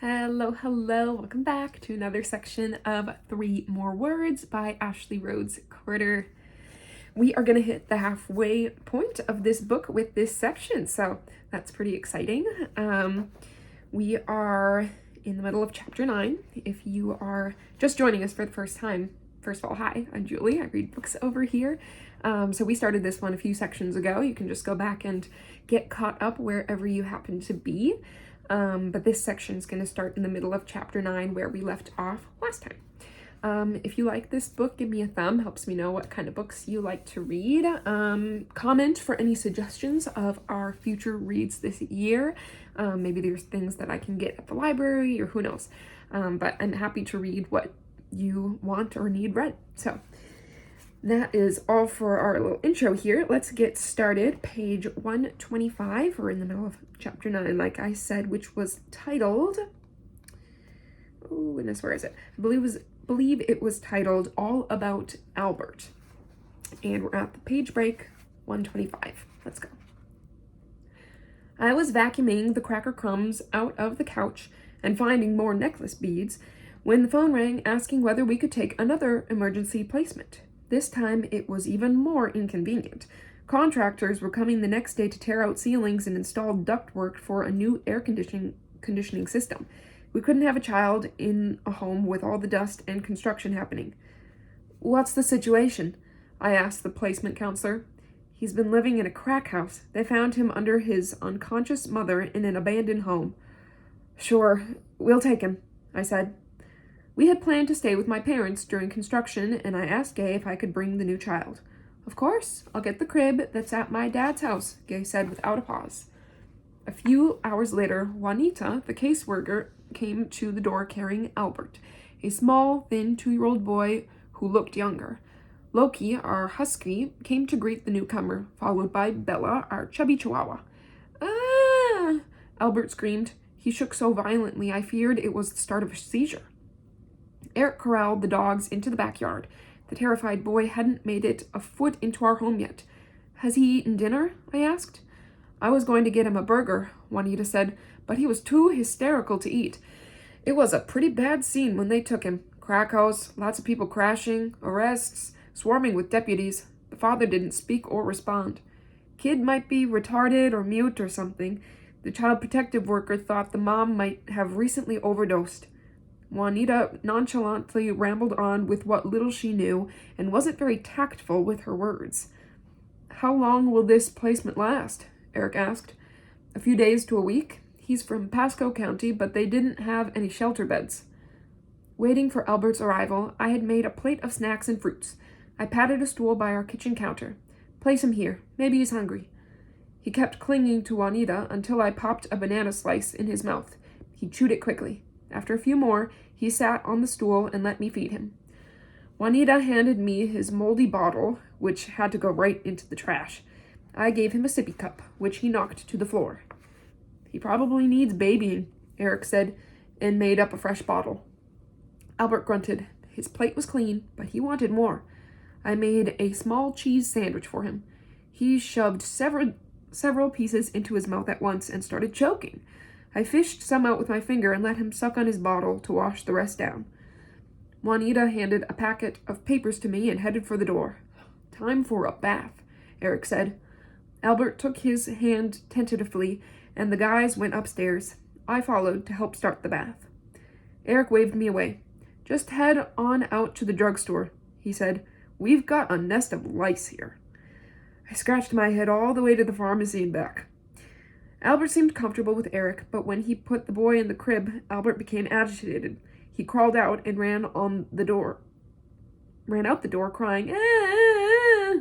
Hello, welcome back to another section of Three More Words by Ashley Rhodes Carter. We are going to hit the halfway point of this book with this section, so that's pretty exciting. We are in the middle of chapter 9. If you are just joining us for the first time, first of all, hi, I'm Julie. I read books over here. So we started this one a few sections ago. You can just go back and get caught up wherever you happen to be. But this section is going to start in the middle of chapter 9 where we left off last time. If you like this book, give me a thumb. Helps me know what kind of books you like to read. Comment for any suggestions of our future reads this year. Maybe there's things that I can get at the library or who knows. But I'm happy to read what you want or need read. So that is all for our little intro here. Let's get started. Page 125. We're in the middle of chapter 9, like I said, which was titled... Oh, goodness, where is it? I believe it was titled All About Albert. And we're at the page break, 125. Let's go. I was vacuuming the cracker crumbs out of the couch and finding more necklace beads when the phone rang asking whether we could take another emergency placement. This time, it was even more inconvenient. Contractors were coming the next day to tear out ceilings and install ductwork for a new air conditioning system. We couldn't have a child in a home with all the dust and construction happening. "What's the situation?" I asked the placement counselor. "He's been living in a crack house. They found him under his unconscious mother in an abandoned home." "Sure, we'll take him," I said. We had planned to stay with my parents during construction, and I asked Gay if I could bring the new child. "Of course, I'll get the crib that's at my dad's house," Gay said without a pause. A few hours later, Juanita, the caseworker, came to the door carrying Albert, a small, thin 2-year-old boy who looked younger. Loki, our husky, came to greet the newcomer, followed by Bella, our chubby chihuahua. "Ah!" Albert screamed. He shook so violently I feared it was the start of a seizure. Eric corralled the dogs into the backyard. The terrified boy hadn't made it a foot into our home yet. "Has he eaten dinner?" I asked. "I was going to get him a burger," Juanita said, but he was too hysterical to eat. It was a pretty bad scene when they took him. Crack house, lots of people crashing, arrests, swarming with deputies. The father didn't speak or respond. Kid might be retarded or mute or something. The child protective worker thought the mom might have recently overdosed. Juanita nonchalantly rambled on with what little she knew and wasn't very tactful with her words. "How long will this placement last?" Eric asked. "A few days to a week. He's from Pasco County, but they didn't have any shelter beds." Waiting for Albert's arrival, I had made a plate of snacks and fruits. I patted a stool by our kitchen counter. "Place him here. Maybe he's hungry." He kept clinging to Juanita until I popped a banana slice in his mouth. He chewed it quickly. After a few more, he sat on the stool and let me feed him. Juanita handed me his moldy bottle, which had to go right into the trash. I gave him a sippy cup, which he knocked to the floor. "He probably needs babying," Eric said, and made up a fresh bottle. Albert grunted. His plate was clean, but he wanted more. I made a small cheese sandwich for him. He shoved several pieces into his mouth at once and started choking. I fished some out with my finger and let him suck on his bottle to wash the rest down. Juanita handed a packet of papers to me and headed for the door. "Time for a bath," Eric said. Albert took his hand tentatively, and the guys went upstairs. I followed to help start the bath. Eric waved me away. "Just head on out to the drugstore," he said. "We've got a nest of lice here." I scratched my head all the way to the pharmacy and back. Albert seemed comfortable with Eric, but when he put the boy in the crib, Albert became agitated. He crawled out and ran out the door, crying, "Ah!"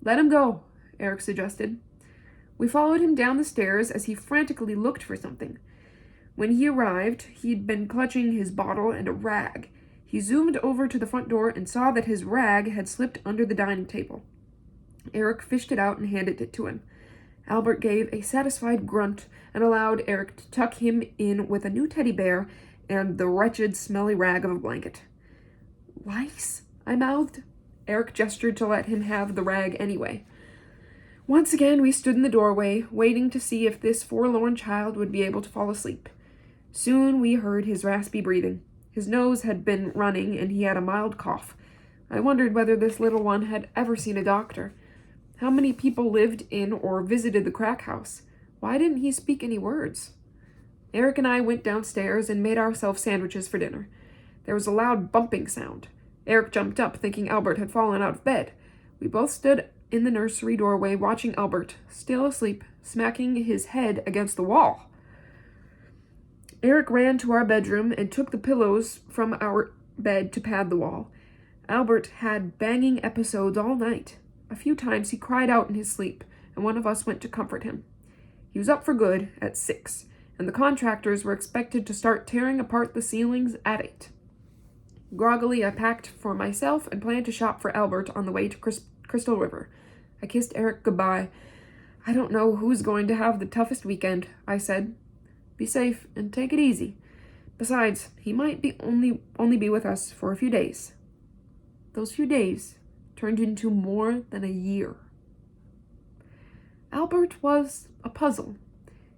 "Let him go," Eric suggested. We followed him down the stairs as he frantically looked for something. When he arrived, he'd been clutching his bottle and a rag. He zoomed over to the front door and saw that his rag had slipped under the dining table. Eric fished it out and handed it to him. Albert gave a satisfied grunt and allowed Eric to tuck him in with a new teddy bear and the wretched, smelly rag of a blanket. "Lice?" I mouthed. Eric gestured to let him have the rag anyway. Once again, we stood in the doorway, waiting to see if this forlorn child would be able to fall asleep. Soon we heard his raspy breathing. His nose had been running, and he had a mild cough. I wondered whether this little one had ever seen a doctor. How many people lived in or visited the crack house? Why didn't he speak any words? Eric and I went downstairs and made ourselves sandwiches for dinner. There was a loud bumping sound. Eric jumped up, thinking Albert had fallen out of bed. We both stood in the nursery doorway, watching Albert, still asleep, smacking his head against the wall. Eric ran to our bedroom and took the pillows from our bed to pad the wall. Albert had banging episodes all night. A few times he cried out in his sleep, and one of us went to comfort him. He was up for good at 6, and the contractors were expected to start tearing apart the ceilings at 8. Groggily, I packed for myself and planned to shop for Albert on the way to Crystal River. I kissed Eric goodbye. I don't know who's going to have the toughest weekend, I said. Be safe and take it easy. Besides, he might be only be with us for a few days. Those few days turned into more than a year. Albert was a puzzle.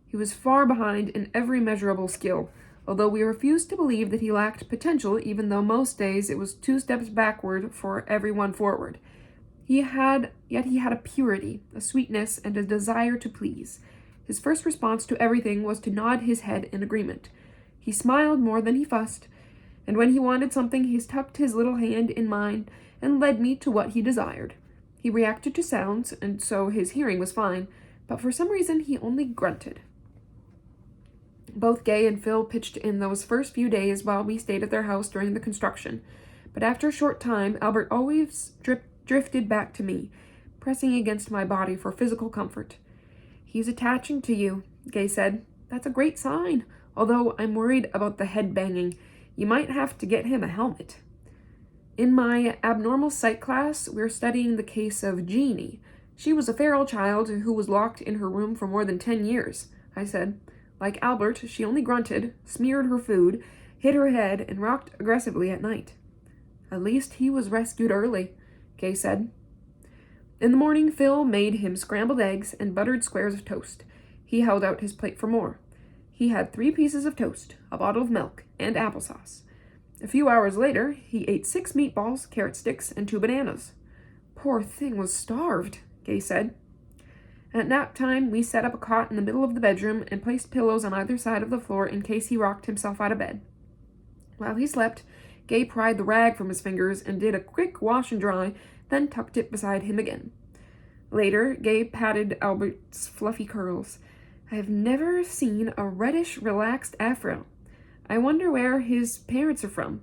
He was far behind in every measurable skill, although we refused to believe that he lacked potential, even though most days it was 2 steps backward for every one forward. Yet he had a purity, a sweetness, and a desire to please. His first response to everything was to nod his head in agreement. He smiled more than he fussed, and when he wanted something, he tucked his little hand in mine and led me to what he desired. He reacted to sounds, and so his hearing was fine, but for some reason he only grunted. Both Gay and Phil pitched in those first few days while we stayed at their house during the construction, but after a short time, Albert always drifted back to me, pressing against my body for physical comfort. He's attaching to you, Gay said. That's a great sign, although I'm worried about the head banging. You might have to get him a helmet. In my abnormal psych class, we're studying the case of Jeannie. She was a feral child who was locked in her room for more than 10 years, I said. Like Albert, she only grunted, smeared her food, hit her head, and rocked aggressively at night. At least he was rescued early, Gay said. In the morning, Phil made him scrambled eggs and buttered squares of toast. He held out his plate for more. He had 3 pieces of toast, a bottle of milk, and applesauce. A few hours later, he ate 6 meatballs, carrot sticks, and 2 bananas. Poor thing was starved, Gay said. At nap time, we set up a cot in the middle of the bedroom and placed pillows on either side of the floor in case he rocked himself out of bed. While he slept, Gay pried the rag from his fingers and did a quick wash and dry, then tucked it beside him again. Later, Gay patted Albert's fluffy curls. I have never seen a reddish, relaxed afro. I wonder where his parents are from.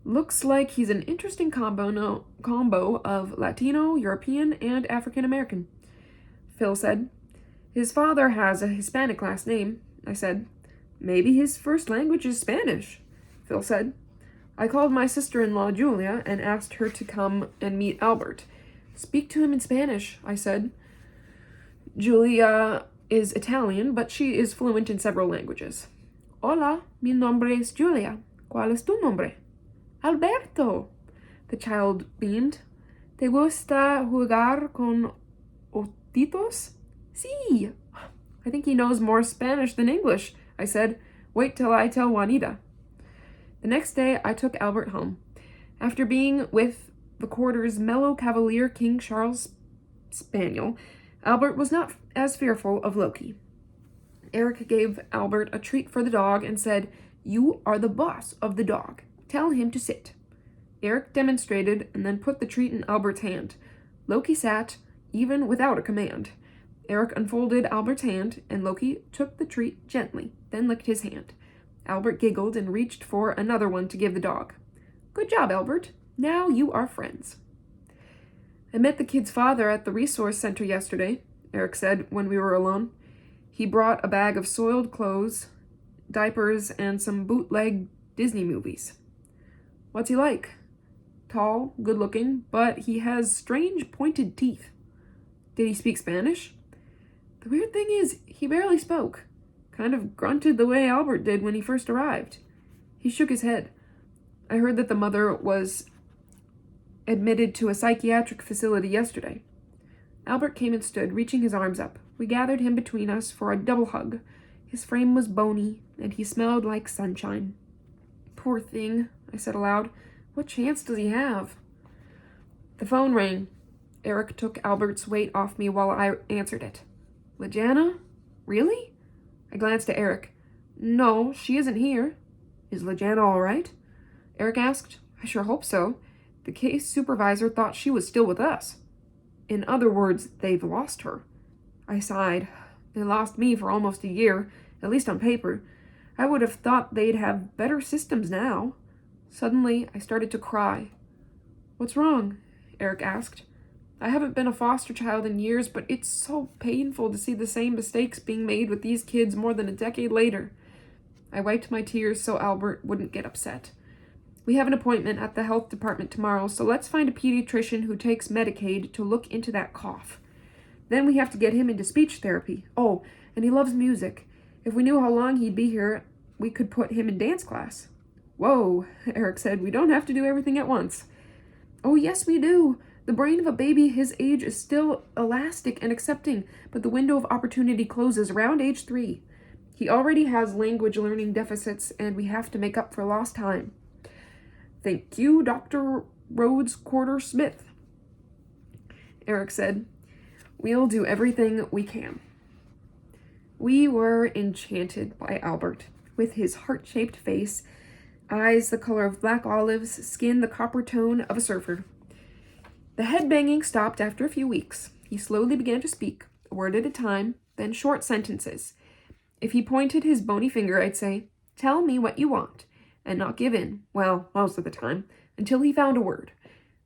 Looks like he's an interesting combo of Latino, European, and African American, Phil said. His father has a Hispanic last name, I said. Maybe his first language is Spanish, Phil said. I called my sister-in-law Julia and asked her to come and meet Albert. Speak to him in Spanish, I said. Julia is Italian, but she is fluent in several languages. Hola, mi nombre es Julia. ¿Cuál es tu nombre? Alberto, the child beamed. ¿Te gusta jugar con otitos? Sí. I think he knows more Spanish than English, I said. Wait till I tell Juanita. The next day, I took Albert home. After being with the quarter's mellow Cavalier King Charles Spaniel, Albert was not as fearful of Loki. Eric gave Albert a treat for the dog and said, "You are the boss of the dog. Tell him to sit." Eric demonstrated and then put the treat in Albert's hand. Loki sat, even without a command. Eric unfolded Albert's hand, and Loki took the treat gently, then licked his hand. Albert giggled and reached for another one to give the dog. Good job, Albert. Now you are friends. I met the kid's father at the resource center yesterday, Eric said when we were alone. He brought a bag of soiled clothes, diapers, and some bootleg Disney movies. What's he like? Tall, good-looking, but he has strange pointed teeth. Did he speak Spanish? The weird thing is, he barely spoke. Kind of grunted the way Albert did when he first arrived. He shook his head. I heard that the mother was admitted to a psychiatric facility yesterday. Albert came and stood, reaching his arms up. We gathered him between us for a double hug. His frame was bony, and he smelled like sunshine. Poor thing, I said aloud. What chance does he have? The phone rang. Eric took Albert's weight off me while I answered it. Lejana? Really? I glanced at Eric. No, she isn't here. Is Lejana all right? Eric asked. I sure hope so. The case supervisor thought she was still with us. In other words, they've lost her. I sighed. They lost me for almost a year, at least on paper. I would have thought they'd have better systems now. Suddenly, I started to cry. What's wrong? Eric asked. I haven't been a foster child in years, but it's so painful to see the same mistakes being made with these kids more than a decade later. I wiped my tears so Albert wouldn't get upset. We have an appointment at the health department tomorrow, so let's find a pediatrician who takes Medicaid to look into that cough. Then we have to get him into speech therapy. Oh, and he loves music. If we knew how long he'd be here, we could put him in dance class. Whoa, Eric said, we don't have to do everything at once. Oh, yes, we do. The brain of a baby his age is still elastic and accepting, but the window of opportunity closes around age 3. He already has language learning deficits, and we have to make up for lost time. Thank you, Dr. Rhodes Quarter Smith, Eric said. We'll do everything we can. We were enchanted by Albert, with his heart-shaped face, eyes the color of black olives, skin the copper tone of a surfer. The head-banging stopped after a few weeks. He slowly began to speak, a word at a time, then short sentences. If he pointed his bony finger, I'd say, "Tell me what you want," and not give in, well, most of the time, until he found a word.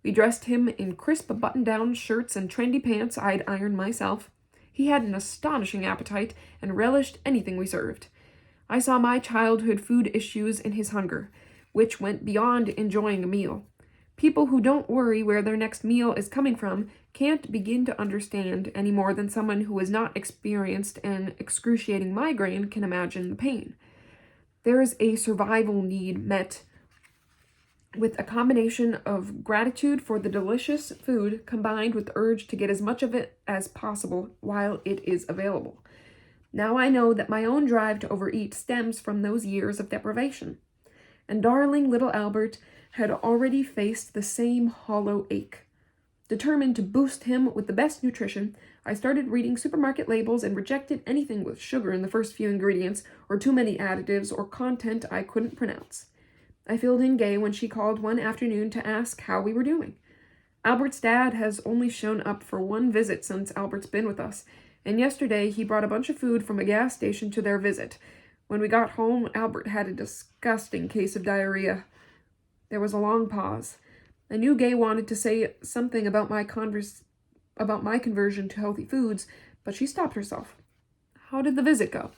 We dressed him in crisp button-down shirts and trendy pants I'd ironed myself. He had an astonishing appetite and relished anything we served. I saw my childhood food issues in his hunger, which went beyond enjoying a meal. People who don't worry where their next meal is coming from can't begin to understand any more than someone who has not experienced an excruciating migraine can imagine the pain. There is a survival need met with a combination of gratitude for the delicious food combined with the urge to get as much of it as possible while it is available. Now I know that my own drive to overeat stems from those years of deprivation. And darling little Albert had already faced the same hollow ache. Determined to boost him with the best nutrition, I started reading supermarket labels and rejected anything with sugar in the first few ingredients, or too many additives, or content I couldn't pronounce. I filled in Gay when she called one afternoon to ask how we were doing. Albert's dad has only shown up for one visit since Albert's been with us, and yesterday he brought a bunch of food from a gas station to their visit. When we got home, Albert had a disgusting case of diarrhea. There was a long pause. I knew Gay wanted to say something about my conversion to healthy foods, but she stopped herself. How did the visit go?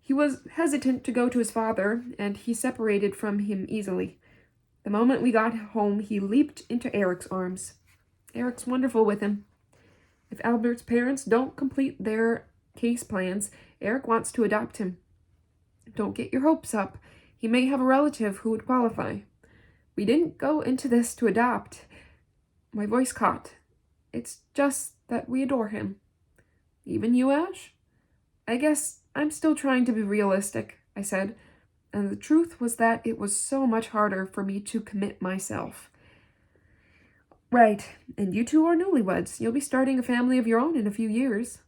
He was hesitant to go to his father, and he separated from him easily. The moment we got home, he leaped into Eric's arms. Eric's wonderful with him. If Albert's parents don't complete their case plans, Eric wants to adopt him. Don't get your hopes up. He may have a relative who would qualify. We didn't go into this to adopt. My voice caught. It's just that we adore him. Even you, Ash? I guess I'm still trying to be realistic, I said, and the truth was that it was so much harder for me to commit myself. Right, and you two are newlyweds. You'll be starting a family of your own in a few years.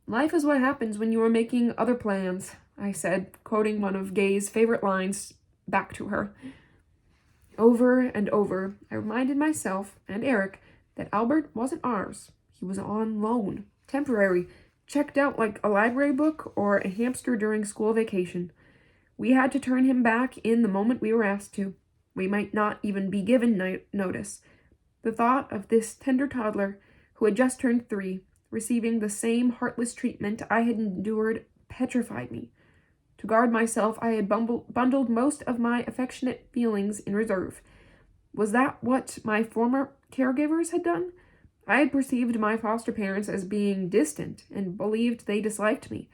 Life is what happens when you are making other plans, I said, quoting one of Gay's favorite lines back to her. Over and over, I reminded myself and Eric that Albert wasn't ours. He was on loan, temporary, checked out like a library book or a hamster during school vacation. We had to turn him back in the moment we were asked to. We might not even be given notice. The thought of this tender toddler, who had just turned 3, receiving the same heartless treatment I had endured, petrified me. To guard myself, I had bundled most of my affectionate feelings in reserve. Was that what my former caregivers had done? I had perceived my foster parents as being distant and believed they disliked me.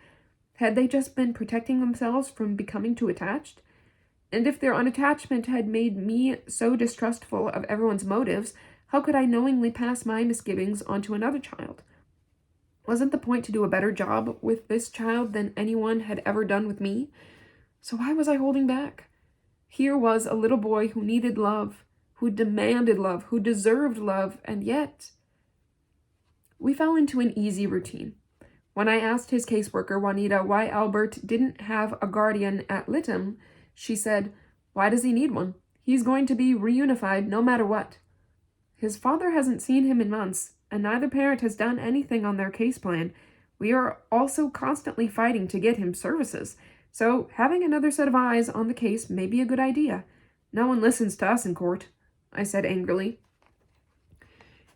Had they just been protecting themselves from becoming too attached? And if their unattachment had made me so distrustful of everyone's motives, how could I knowingly pass my misgivings onto another child? Wasn't the point to do a better job with this child than anyone had ever done with me? So why was I holding back? Here was a little boy who needed love, who demanded love, who deserved love, and yet... We fell into an easy routine. When I asked his caseworker, Juanita, why Albert didn't have a guardian at Lytton, she said, "Why does he need one? He's going to be reunified no matter what. His father hasn't seen him in months, and neither parent has done anything on their case plan. We are also constantly fighting to get him services, so having another set of eyes on the case may be a good idea. No one listens to us in court," I said angrily.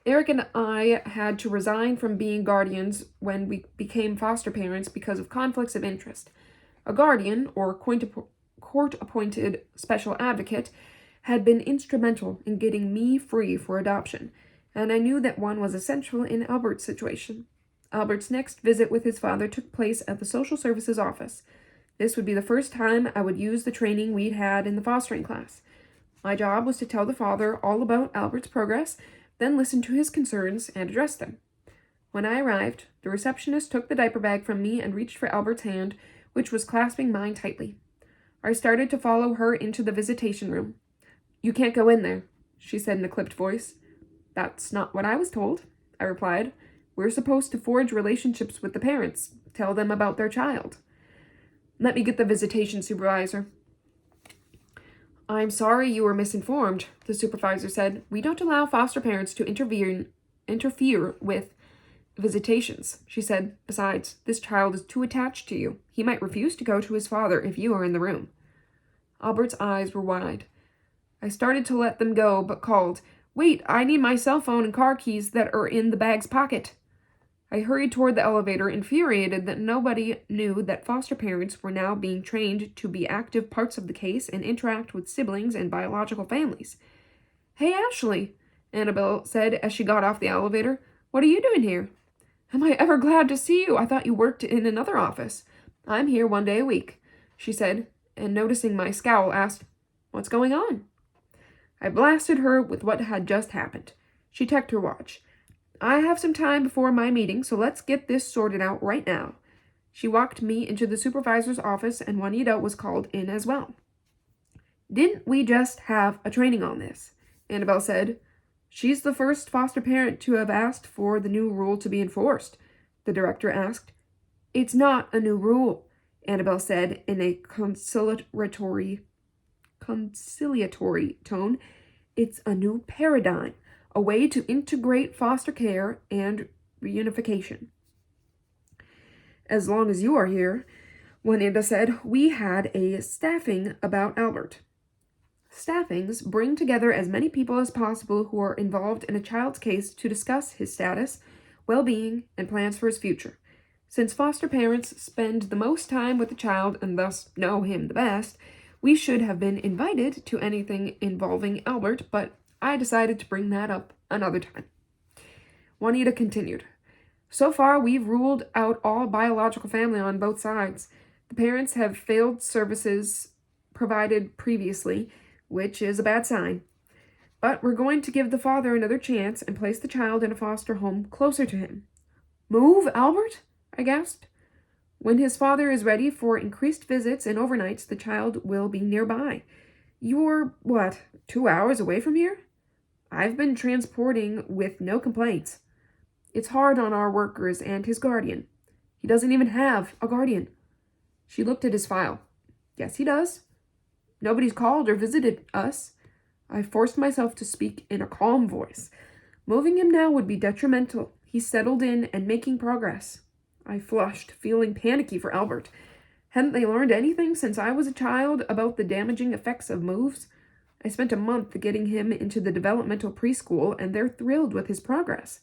Eric and I had to resign from being guardians when we became foster parents because of conflicts of interest. A guardian, or court-appointed special advocate, had been instrumental in getting me free for adoption, and I knew that one was essential in Albert's situation. Albert's next visit with his father took place at the social services office. This would be the first time I would use the training we'd had in the fostering class. My job was to tell the father all about Albert's progress, then listen to his concerns and address them. When I arrived, the receptionist took the diaper bag from me and reached for Albert's hand, which was clasping mine tightly. I started to follow her into the visitation room. "You can't go in there," she said in a clipped voice. "That's not what I was told," I replied. "We're supposed to forge relationships with the parents, tell them about their child." "Let me get the visitation supervisor." "I'm sorry you were misinformed," the supervisor said. "We don't allow foster parents to interfere with visitations," she said. "Besides, this child is too attached to you. He might refuse to go to his father if you are in the room." Albert's eyes were wide. I started to let them go, but called, "Wait, I need my cell phone and car keys that are in the bag's pocket." I hurried toward the elevator, infuriated that nobody knew that foster parents were now being trained to be active parts of the case and interact with siblings and biological families. "Hey, Ashley," Annabelle said as she got off the elevator. "What are you doing here?" "Am I ever glad to see you? I thought you worked in another office." "I'm here 1 day a week," she said, and noticing my scowl, asked, "What's going on?" I blasted her with what had just happened. She checked her watch. "I have some time before my meeting, so let's get this sorted out right now." She walked me into the supervisor's office, and Juanita was called in as well. "Didn't we just have a training on this?" Annabelle said. "She's the first foster parent to have asked for the new rule to be enforced," the director asked. "It's not a new rule," Annabelle said in a conciliatory tone. "It's a new paradigm. A way to integrate foster care and reunification." "As long as you are here," Juanita said, "we had a staffing about Albert." Staffings bring together as many people as possible who are involved in a child's case to discuss his status, well-being, and plans for his future. Since foster parents spend the most time with the child and thus know him the best, we should have been invited to anything involving Albert, but I decided to bring that up another time. Juanita continued. "So far, we've ruled out all biological family on both sides. The parents have failed services provided previously, which is a bad sign. But we're going to give the father another chance and place the child in a foster home closer to him." "Move, Albert?" I gasped. "When his father is ready for increased visits and overnights, the child will be nearby. You're, 2 hours away from here?" "I've been transporting with no complaints." "It's hard on our workers and his guardian." "He doesn't even have a guardian." She looked at his file. "Yes, he does. Nobody's called or visited us." I forced myself to speak in a calm voice. "Moving him now would be detrimental. He's settled in and making progress." I flushed, feeling panicky for Albert. Hadn't they learned anything since I was a child about the damaging effects of moves? I spent a month getting him into the developmental preschool, and they're thrilled with his progress.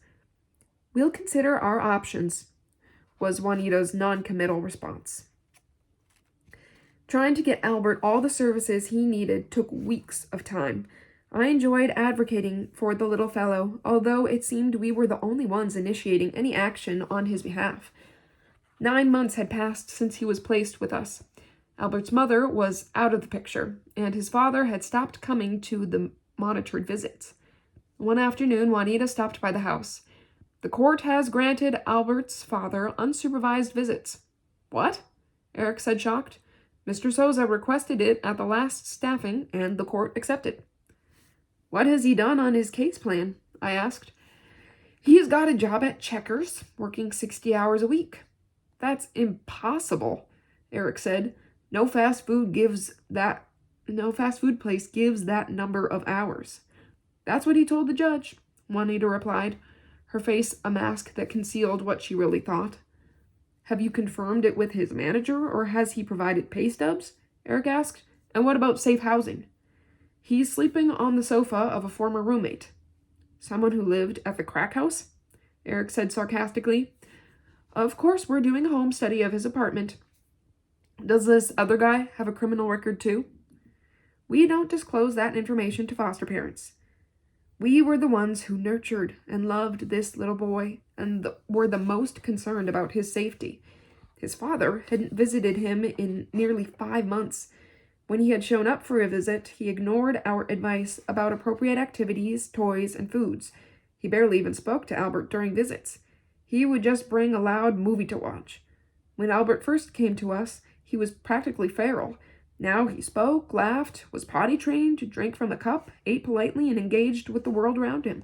"We'll consider our options," was Juanita's non-committal response. Trying to get Albert all the services he needed took weeks of time. I enjoyed advocating for the little fellow, although it seemed we were the only ones initiating any action on his behalf. 9 months had passed since he was placed with us. Albert's mother was out of the picture, and his father had stopped coming to the monitored visits. One afternoon, Juanita stopped by the house. The court has granted Albert's father unsupervised visits. What? Eric said, shocked. Mr. Souza requested it at the last staffing, and the court accepted. What has he done on his case plan? I asked. He's got a job at Checkers, working 60 hours a week. That's impossible, Eric said. No fast food place gives that number of hours. That's what he told the judge, Juanita replied, her face a mask that concealed what she really thought. Have you confirmed it with his manager, or has he provided pay stubs? Eric asked. And what about safe housing? He's sleeping on the sofa of a former roommate. Someone who lived at the crack house? Eric said sarcastically. Of course, we're doing a home study of his apartment. Does this other guy have a criminal record too? We don't disclose that information to foster parents. We were the ones who nurtured and loved this little boy and were the most concerned about his safety. His father hadn't visited him in nearly 5 months. When he had shown up for a visit, he ignored our advice about appropriate activities, toys, and foods. He barely even spoke to Albert during visits. He would just bring a loud movie to watch. When Albert first came to us, he was practically feral. Now he spoke, laughed, was potty trained, drank from a cup, ate politely, and engaged with the world around him.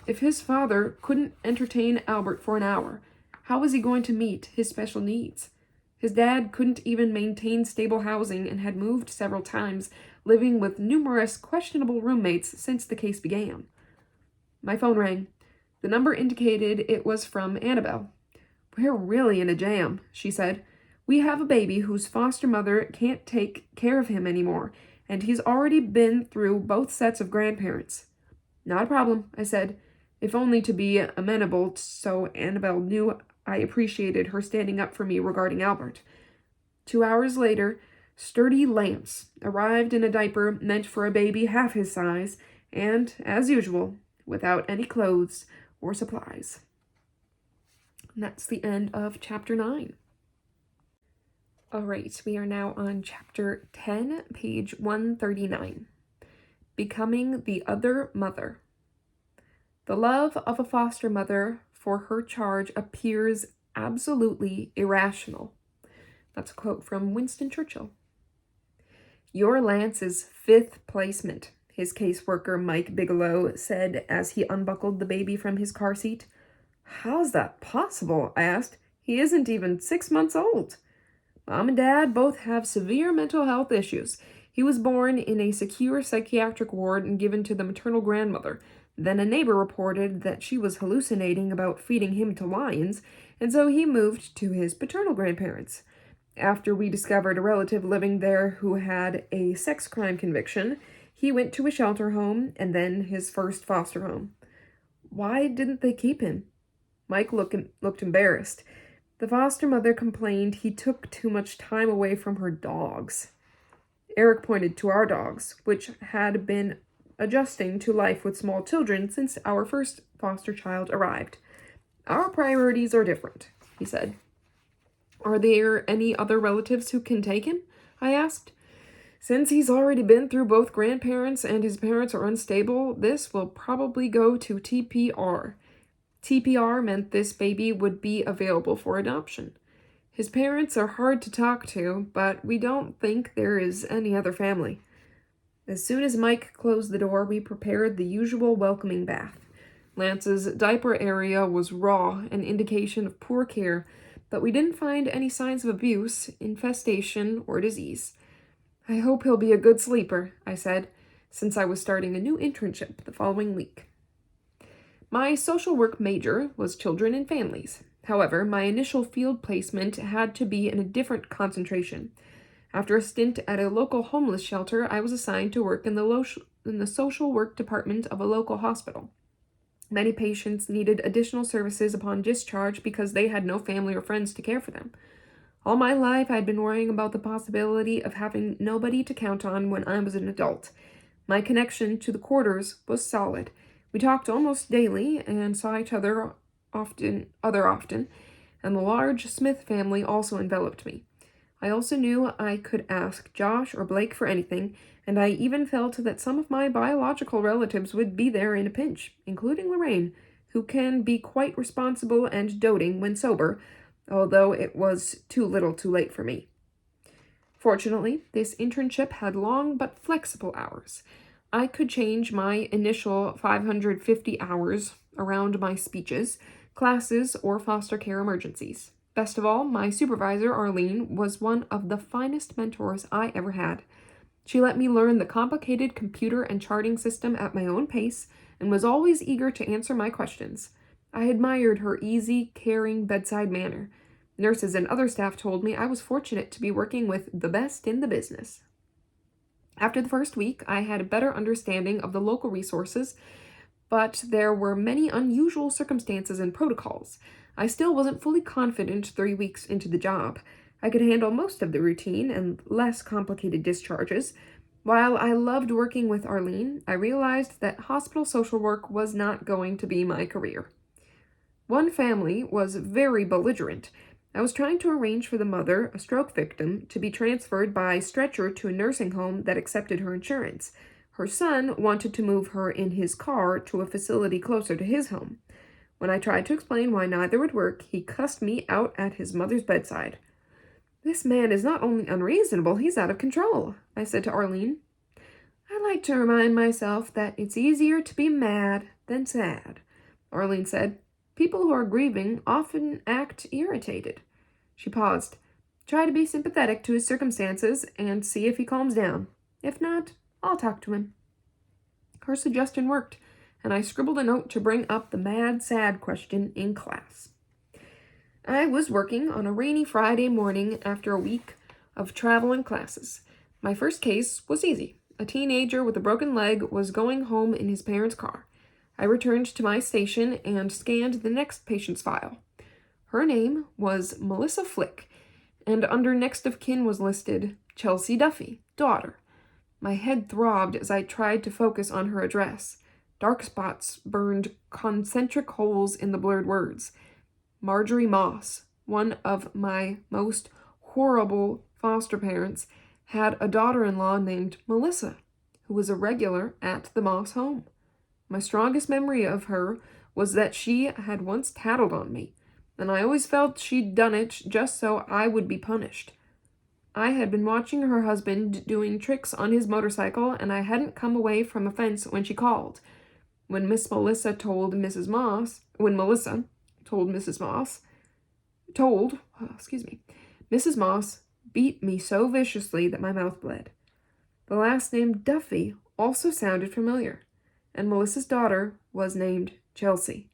If his father couldn't entertain Albert for an hour, how was he going to meet his special needs? His dad couldn't even maintain stable housing and had moved several times, living with numerous questionable roommates since the case began. My phone rang. The number indicated it was from Annabelle. We're really in a jam, she said. We have a baby whose foster mother can't take care of him anymore, and he's already been through both sets of grandparents. Not a problem, I said, if only to be amenable, so Annabelle knew I appreciated her standing up for me regarding Albert. 2 hours later, sturdy Lance arrived in a diaper meant for a baby half his size, and, as usual, without any clothes or supplies. And that's the end of chapter 9. All right, we are now on chapter 10, page 139. Becoming the Other Mother. The love of a foster mother for her charge appears absolutely irrational. That's a quote from Winston Churchill. You're Lance's 5th placement, his caseworker Mike Bigelow said as he unbuckled the baby from his car seat. How's that possible? I asked. He isn't even 6 months old. Mom and Dad both have severe mental health issues. He was born in a secure psychiatric ward and given to the maternal grandmother. Then a neighbor reported that she was hallucinating about feeding him to lions, and so he moved to his paternal grandparents. After we discovered a relative living there who had a sex crime conviction, he went to a shelter home and then his first foster home. Why didn't they keep him? Mike looked embarrassed. The foster mother complained he took too much time away from her dogs. Eric pointed to our dogs, which had been adjusting to life with small children since our first foster child arrived. Our priorities are different, he said. Are there any other relatives who can take him? I asked. Since he's already been through both grandparents and his parents are unstable, this will probably go to TPR. TPR meant this baby would be available for adoption. His parents are hard to talk to, but we don't think there is any other family. As soon as Mike closed the door, we prepared the usual welcoming bath. Lance's diaper area was raw, an indication of poor care, but we didn't find any signs of abuse, infestation, or disease. I hope he'll be a good sleeper, I said, since I was starting a new internship the following week. My social work major was children and families. However, my initial field placement had to be in a different concentration. After a stint at a local homeless shelter, I was assigned to work in the social work department of a local hospital. Many patients needed additional services upon discharge because they had no family or friends to care for them. All my life, I'd been worrying about the possibility of having nobody to count on when I was an adult. My connection to the quarters was solid. We talked almost daily and saw each other often, and the large Smith family also enveloped me. I also knew I could ask Josh or Blake for anything, and I even felt that some of my biological relatives would be there in a pinch, including Lorraine, who can be quite responsible and doting when sober, although it was too little too late for me. Fortunately, this internship had long but flexible hours. I could change my initial 550 hours around my speeches, classes, or foster care emergencies. Best of all, my supervisor, Arlene, was one of the finest mentors I ever had. She let me learn the complicated computer and charting system at my own pace and was always eager to answer my questions. I admired her easy, caring bedside manner. Nurses and other staff told me I was fortunate to be working with the best in the business. After the first week, I had a better understanding of the local resources, but there were many unusual circumstances and protocols. I still wasn't fully confident 3 weeks into the job. I could handle most of the routine and less complicated discharges. While I loved working with Arlene, I realized that hospital social work was not going to be my career. One family was very belligerent. I was trying to arrange for the mother, a stroke victim, to be transferred by stretcher to a nursing home that accepted her insurance. Her son wanted to move her in his car to a facility closer to his home. When I tried to explain why neither would work, he cussed me out at his mother's bedside. "This man is not only unreasonable, he's out of control," I said to Arlene. "I like to remind myself that it's easier to be mad than sad," Arlene said. "People who are grieving often act irritated." She paused. "Try to be sympathetic to his circumstances and see if he calms down. If not, I'll talk to him." Her suggestion worked, and I scribbled a note to bring up the mad, sad question in class. I was working on a rainy Friday morning after a week of travel and classes. My first case was easy. A teenager with a broken leg was going home in his parents' car. I returned to my station and scanned the next patient's file. Her name was Melissa Flick, and under next of kin was listed Chelsea Duffy, daughter. My head throbbed as I tried to focus on her address. Dark spots burned concentric holes in the blurred words. Marjorie Moss, one of my most horrible foster parents, had a daughter-in-law named Melissa, who was a regular at the Moss home. My strongest memory of her was that she had once tattled on me, and I always felt she'd done it just so I would be punished. I had been watching her husband doing tricks on his motorcycle, and I hadn't come away from a fence when she called. When Melissa told Mrs. Moss, Mrs. Moss beat me so viciously that my mouth bled. The last name Duffy also sounded familiar, and Melissa's daughter was named Chelsea,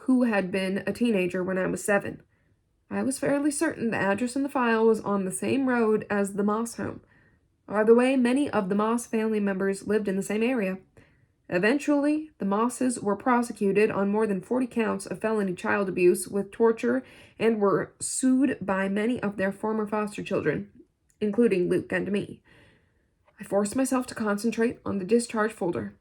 who had been a teenager when I was 7. I was fairly certain the address in the file was on the same road as the Moss home. By the way, many of the Moss family members lived in the same area. Eventually, the Mosses were prosecuted on more than 40 counts of felony child abuse with torture and were sued by many of their former foster children, including Luke and me. I forced myself to concentrate on the discharge folder.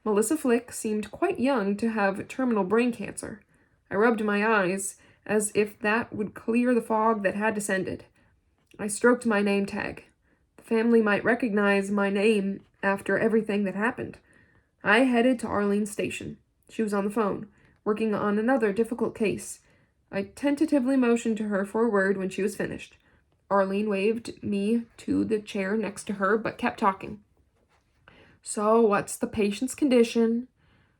Melissa Flick seemed quite young to have terminal brain cancer. I rubbed my eyes as if that would clear the fog that had descended. I stroked my name tag. The family might recognize my name after everything that happened. I headed to Arlene's station. She was on the phone, working on another difficult case. I tentatively motioned to her for a word when she was finished. Arlene waved me to the chair next to her, but kept talking. "So, what's the patient's condition?"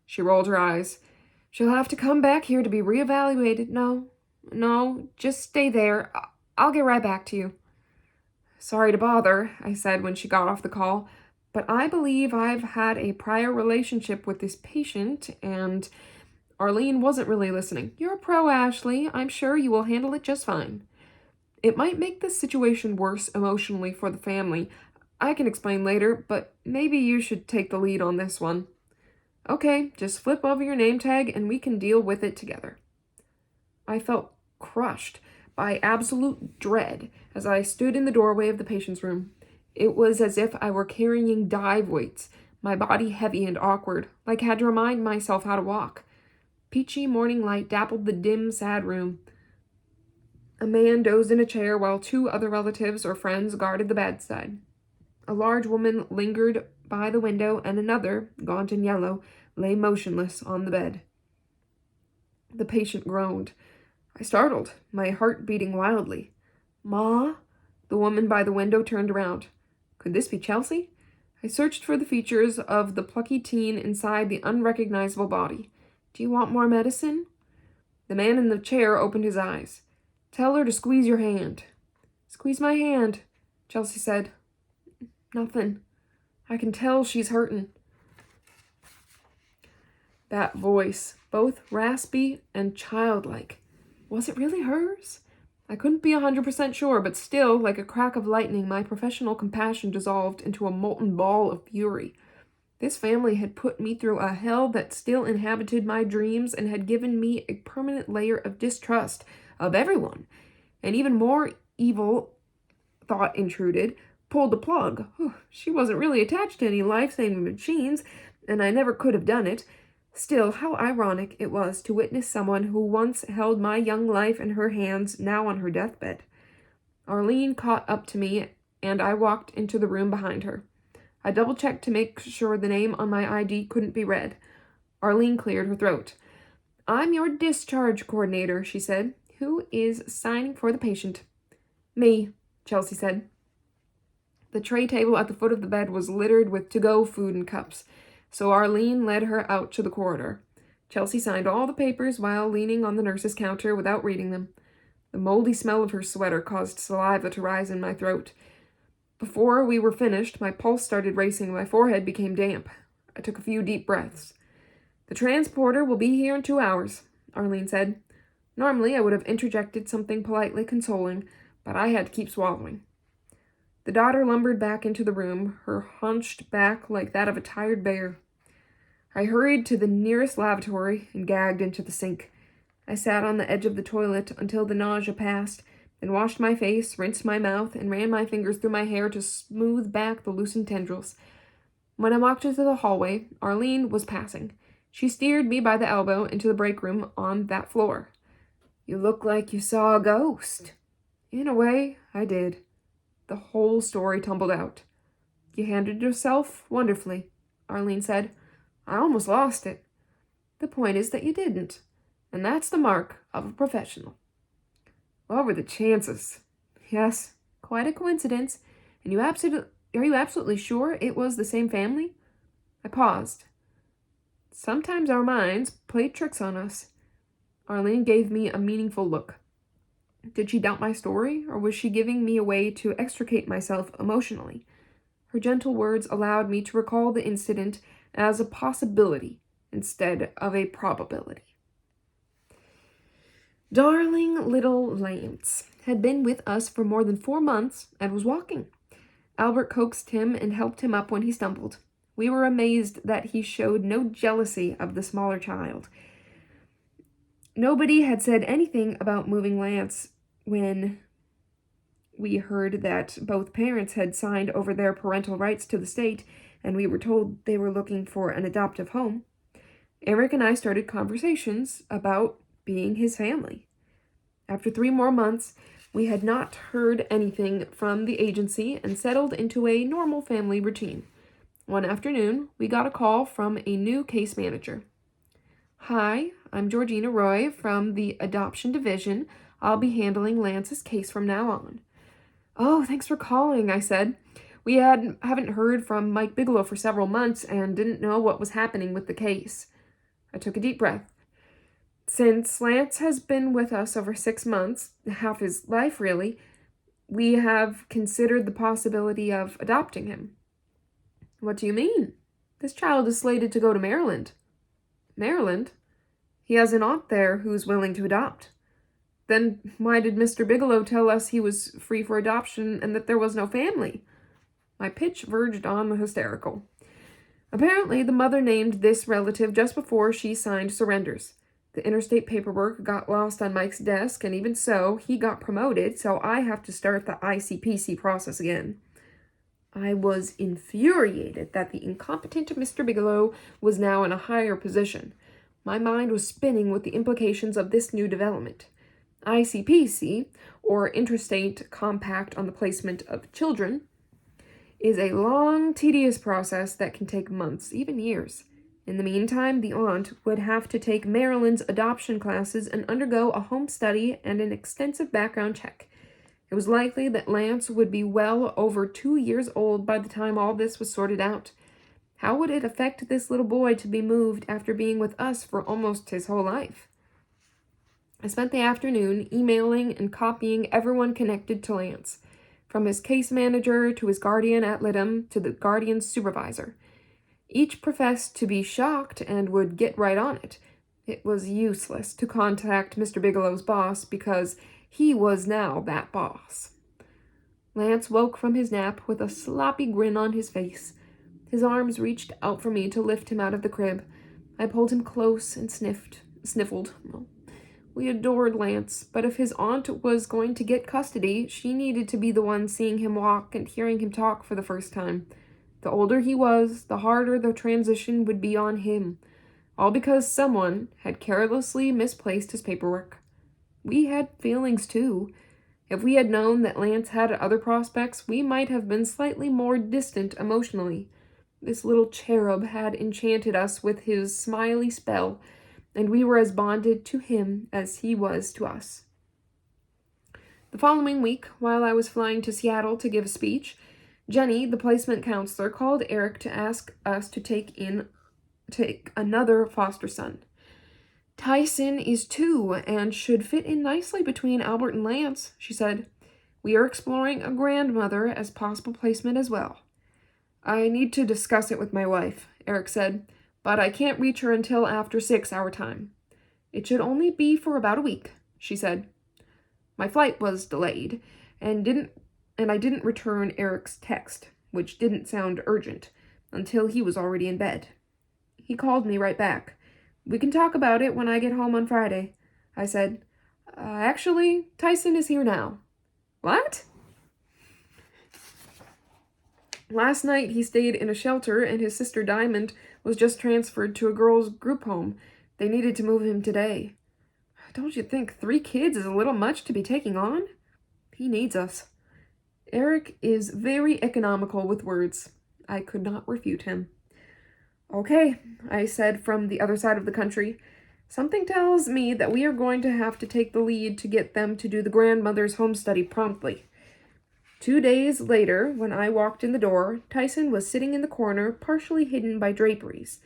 She rolled her eyes. "She'll have to come back here to be reevaluated." No, just stay there. I'll get right back to you." "Sorry to bother," I said when she got off the call, "but I believe I've had a prior relationship with this patient, and—" Arlene wasn't really listening. "You're a pro, Ashley. I'm sure you will handle it just fine. It might make the situation worse emotionally for the family. I can explain later, but maybe you should take the lead on this one." "Okay, just flip over your name tag and we can deal with it together." I felt crushed by absolute dread as I stood in the doorway of the patient's room. It was as if I were carrying dive weights, my body heavy and awkward, like I had to remind myself how to walk. Peachy morning light dappled the dim, sad room. A man dozed in a chair while 2 other relatives or friends guarded the bedside. A large woman lingered by the window, and another, gaunt and yellow, lay motionless on the bed. The patient groaned. I startled, my heart beating wildly. "Ma?" The woman by the window turned around. Could this be Chelsea? I searched for the features of the plucky teen inside the unrecognizable body. "Do you want more medicine?" The man in the chair opened his eyes. "Tell her to squeeze your hand." "Squeeze my hand," Chelsea said. "Nothing. I can tell she's hurtin'." That voice, both raspy and childlike. Was it really hers? I couldn't be 100% sure, but still, like a crack of lightning, my professional compassion dissolved into a molten ball of fury. This family had put me through a hell that still inhabited my dreams and had given me a permanent layer of distrust of everyone. And even more evil thought intruded, pulled the plug. She wasn't really attached to any life-saving machines, and I never could have done it. Still, how ironic it was to witness someone who once held my young life in her hands, now on her deathbed. Arlene caught up to me, and I walked into the room behind her. I double-checked to make sure the name on my ID couldn't be read. Arlene cleared her throat. "I'm your discharge coordinator," she said. "Who is signing for the patient?" "Me," Chelsea said. The tray table at the foot of the bed was littered with to-go food and cups, so Arlene led her out to the corridor. Chelsea signed all the papers while leaning on the nurse's counter without reading them. The moldy smell of her sweater caused saliva to rise in my throat. Before we were finished, my pulse started racing and my forehead became damp. I took a few deep breaths. "The transporter will be here in 2 hours," Arlene said. Normally, I would have interjected something politely consoling, but I had to keep swallowing. The daughter lumbered back into the room, her hunched back like that of a tired bear. I hurried to the nearest lavatory and gagged into the sink. I sat on the edge of the toilet until the nausea passed, then washed my face, rinsed my mouth, and ran my fingers through my hair to smooth back the loosened tendrils. When I walked into the hallway, Arlene was passing. She steered me by the elbow into the break room on that floor. "You look like you saw a ghost." "In a way, I did." The whole story tumbled out. "You handled yourself wonderfully," Arlene said. "I almost lost it." "The point is that you didn't, and that's the mark of a professional." "What were the chances?" "Yes, quite a coincidence. And are you absolutely sure it was the same family?" I paused. Sometimes our minds play tricks on us. Arlene gave me a meaningful look. Did she doubt my story, or was she giving me a way to extricate myself emotionally? Her gentle words allowed me to recall the incident as a possibility instead of a probability. Darling little Lance had been with us for more than 4 months and was walking. Albert coaxed him and helped him up when he stumbled. We were amazed that he showed no jealousy of the smaller child. Nobody had said anything about moving Lance when we heard that both parents had signed over their parental rights to the state, and we were told they were looking for an adoptive home. Eric and I started conversations about being his family. After 3 more months, we had not heard anything from the agency and settled into a normal family routine. One afternoon, we got a call from a new case manager. "Hi, I'm Georgina Roy from the Adoption Division. I'll be handling Lance's case from now on." "Oh, thanks for calling," I said. We haven't heard from Mike Bigelow for several months and didn't know what was happening with the case. I took a deep breath. Since Lance has been with us over 6 months, half his life really, we have considered the possibility of adopting him. "What do you mean? This child is slated to go to Maryland." "Maryland? He has an aunt there who's willing to adopt." "Then why did Mr. Bigelow tell us he was free for adoption and that there was no family?" My pitch verged on the hysterical. Apparently, the mother named this relative just before she signed surrenders. The interstate paperwork got lost on Mike's desk, and even so, he got promoted, so I have to start the ICPC process again. I was infuriated that the incompetent Mr. Bigelow was now in a higher position. My mind was spinning with the implications of this new development. ICPC, or Interstate Compact on the Placement of Children, is a long, tedious process that can take months, even years. In the meantime, the aunt would have to take Marilyn's adoption classes and undergo a home study and an extensive background check. It was likely that Lance would be well over 2 years old by the time all this was sorted out. How would it affect this little boy to be moved after being with us for almost his whole life? I spent the afternoon emailing and copying everyone connected to Lance, from his case manager to his guardian ad litem to the guardian's supervisor. Each professed to be shocked and would get right on it. It was useless to contact Mr. Bigelow's boss because he was now that boss. Lance woke from his nap with a sloppy grin on his face. His arms reached out for me to lift him out of the crib. I pulled him close and sniffled. We adored Lance, but if his aunt was going to get custody, she needed to be the one seeing him walk and hearing him talk for the first time. The older he was, the harder the transition would be on him, all because someone had carelessly misplaced his paperwork. We had feelings too. If we had known that Lance had other prospects, we might have been slightly more distant emotionally. This little cherub had enchanted us with his smiley spell, and we were as bonded to him as he was to us. The following week, while I was flying to Seattle to give a speech, Jenny, the placement counselor, called Eric to ask us to take another foster son. Tyson is 2 and should fit in nicely between Albert and Lance, she said. We are exploring a grandmother as possible placement as well. I need to discuss it with my wife, Eric said, but I can't reach her until after 6 our time. It should only be for about a week, she said. My flight was delayed, and I didn't return Eric's text, which didn't sound urgent, until he was already in bed. He called me right back. We can talk about it when I get home on Friday, I said. Actually, Tyson is here now. What? Last night he stayed in a shelter and his sister Diamond was just transferred to a girls' group home. They needed to move him today. Don't you think 3 kids is a little much to be taking on? He needs us. Eric is very economical with words. I could not refute him. Okay, I said from the other side of the country. Something tells me that we are going to have to take the lead to get them to do the grandmother's home study promptly. 2 days later, when I walked in the door, Tyson was sitting in the corner, partially hidden by draperies.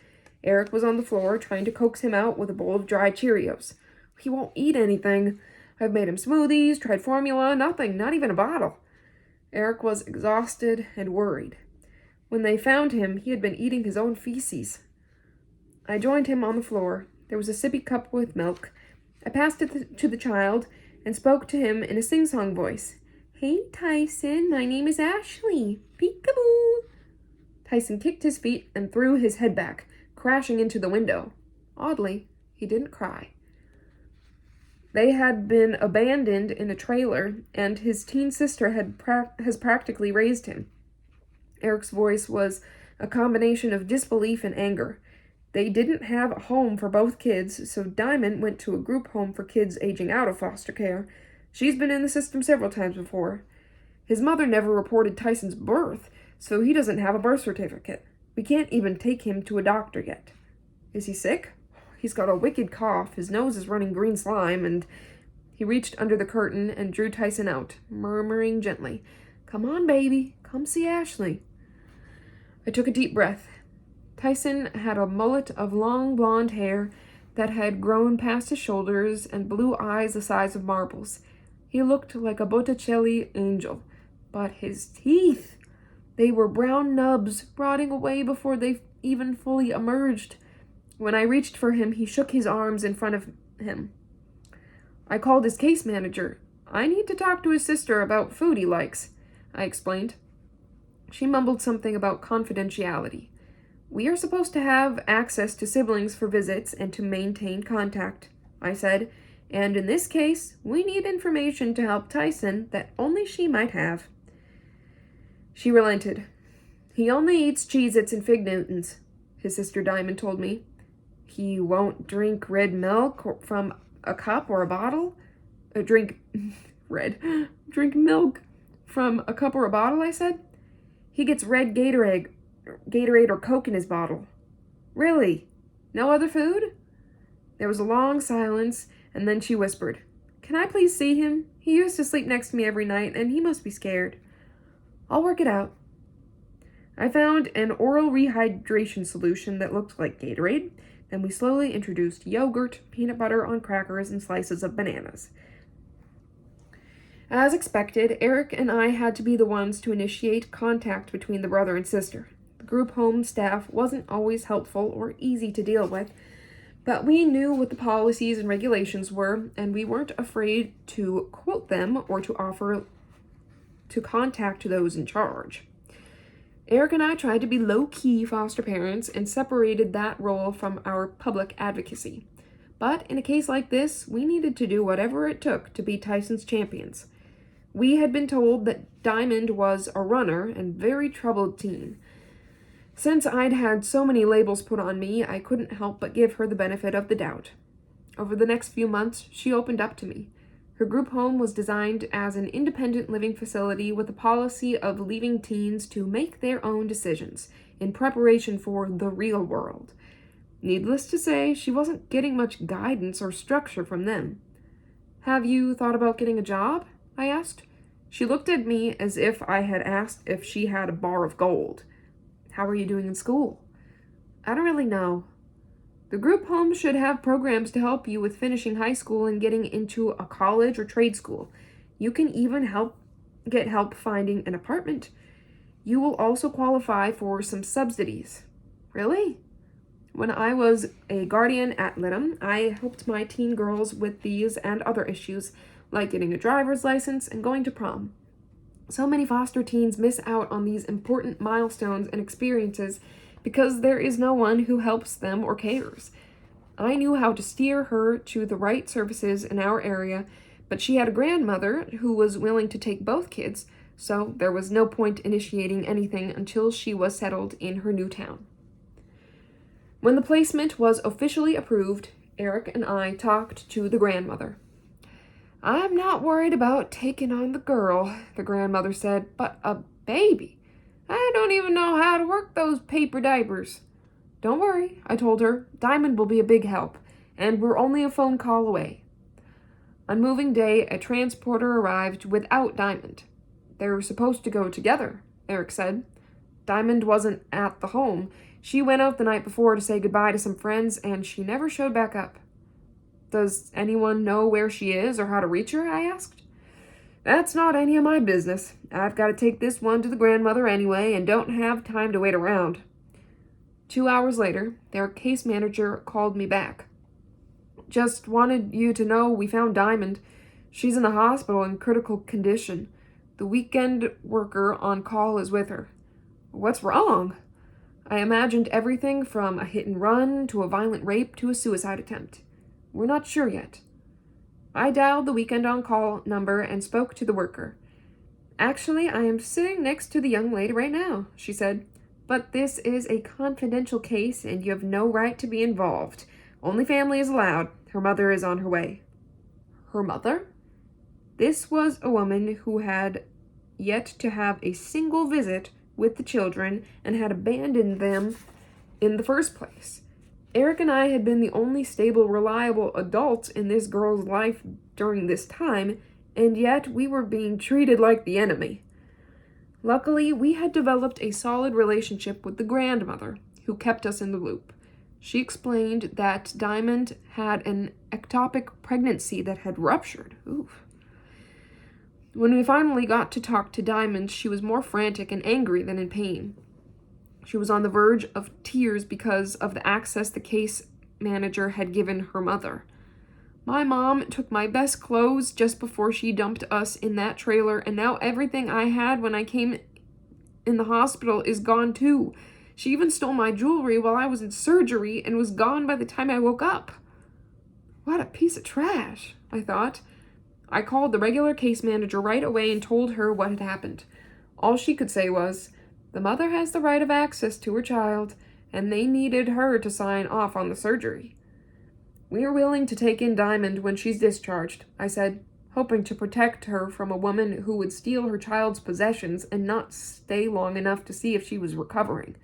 Eric was on the floor, trying to coax him out with a bowl of dry Cheerios. He won't eat anything. I've made him smoothies, tried formula, nothing, not even a bottle. Eric was exhausted and worried. When they found him, he had been eating his own feces. I joined him on the floor. There was a sippy cup with milk. I passed it to the child and spoke to him in a sing-song voice. Hey, Tyson, my name is Ashley. Peekaboo. Tyson kicked his feet and threw his head back, crashing into the window. Oddly, he didn't cry. They had been abandoned in a trailer, and his teen sister has practically raised him. Eric's voice was a combination of disbelief and anger. They didn't have a home for both kids, so Diamond went to a group home for kids aging out of foster care. She's been in the system several times before. His mother never reported Tyson's birth, so he doesn't have a birth certificate. We can't even take him to a doctor yet. Is he sick? He's got a wicked cough, his nose is running green slime, and he reached under the curtain and drew Tyson out, murmuring gently, Come on, baby, come see Ashley. I took a deep breath. Tyson had a mullet of long blonde hair that had grown past his shoulders and blue eyes the size of marbles. He looked like a Botticelli angel, but his teeth, they were brown nubs, rotting away before they even fully emerged. When I reached for him, he shook his arms in front of him. I called his case manager. I need to talk to his sister about food he likes, I explained. She mumbled something about confidentiality. We are supposed to have access to siblings for visits and to maintain contact, I said, and in this case, we need information to help Tyson that only she might have. She relented. He only eats Cheez-Its and Fig Newtons, his sister Diamond told me. He won't drink red milk from a cup or a bottle? Drink milk from a cup or a bottle, I said. He gets red Gatorade or Coke in his bottle. Really? No other food?" There was a long silence, and then she whispered, "Can I please see him? He used to sleep next to me every night, and he must be scared." "I'll work it out." I found an oral rehydration solution that looked like Gatorade. Then we slowly introduced yogurt, peanut butter on crackers, and slices of bananas. As expected, Eric and I had to be the ones to initiate contact between the brother and sister. The group home staff wasn't always helpful or easy to deal with, but we knew what the policies and regulations were, and we weren't afraid to quote them or to offer to contact those in charge. Eric and I tried to be low-key foster parents and separated that role from our public advocacy. But in a case like this, we needed to do whatever it took to be Tyson's champions. We had been told that Diamond was a runner and very troubled teen. Since I'd had so many labels put on me, I couldn't help but give her the benefit of the doubt. Over the next few months, she opened up to me. Her group home was designed as an independent living facility with a policy of leaving teens to make their own decisions in preparation for the real world. Needless to say, she wasn't getting much guidance or structure from them. "Have you thought about getting a job?" I asked. She looked at me as if I had asked if she had a bar of gold. "How are you doing in school?" "I don't really know. The group home should have programs to help you with finishing high school and getting into a college or trade school. You can even get help finding an apartment. You will also qualify for some subsidies." "Really?" When I was a guardian at Lytton, I helped my teen girls with these and other issues, like getting a driver's license and going to prom. So many foster teens miss out on these important milestones and experiences because there is no one who helps them or cares. I knew how to steer her to the right services in our area, but she had a grandmother who was willing to take both kids, so there was no point initiating anything until she was settled in her new town. When the placement was officially approved, Eric and I talked to the grandmother. "I'm not worried about taking on the girl," the grandmother said, "but a baby? I don't even know how to work those paper diapers." "Don't worry," I told her. "Diamond will be a big help, and we're only a phone call away." On moving day, a transporter arrived without Diamond. "They were supposed to go together," Eric said. "Diamond wasn't at the home. She went out the night before to say goodbye to some friends, and she never showed back up." "Does anyone know where she is or how to reach her?" I asked. "That's not any of my business. I've got to take this one to the grandmother anyway and don't have time to wait around." 2 hours later, their case manager called me back. "Just wanted you to know we found Diamond. She's in the hospital in critical condition. The weekend worker on call is with her." "What's wrong?" I imagined everything from a hit and run to a violent rape to a suicide attempt. "We're not sure yet." I dialed the weekend on-call number and spoke to the worker. "Actually, I am sitting next to the young lady right now," she said. "But this is a confidential case and you have no right to be involved. Only family is allowed. Her mother is on her way." Her mother? This was a woman who had yet to have a single visit with the children and had abandoned them in the first place. Eric and I had been the only stable, reliable adults in this girl's life during this time, and yet we were being treated like the enemy. Luckily, we had developed a solid relationship with the grandmother, who kept us in the loop. She explained that Diamond had an ectopic pregnancy that had ruptured. Oof. When we finally got to talk to Diamond, she was more frantic and angry than in pain. She was on the verge of tears because of the access the case manager had given her mother. "My mom took my best clothes just before she dumped us in that trailer, and now everything I had when I came in the hospital is gone too. She even stole my jewelry while I was in surgery and was gone by the time I woke up." What a piece of trash, I thought. I called the regular case manager right away and told her what had happened. All she could say was, "The mother has the right of access to her child, and they needed her to sign off on the surgery." "We are willing to take in Diamond when she's discharged," I said, hoping to protect her from a woman who would steal her child's possessions and not stay long enough to see if she was recovering.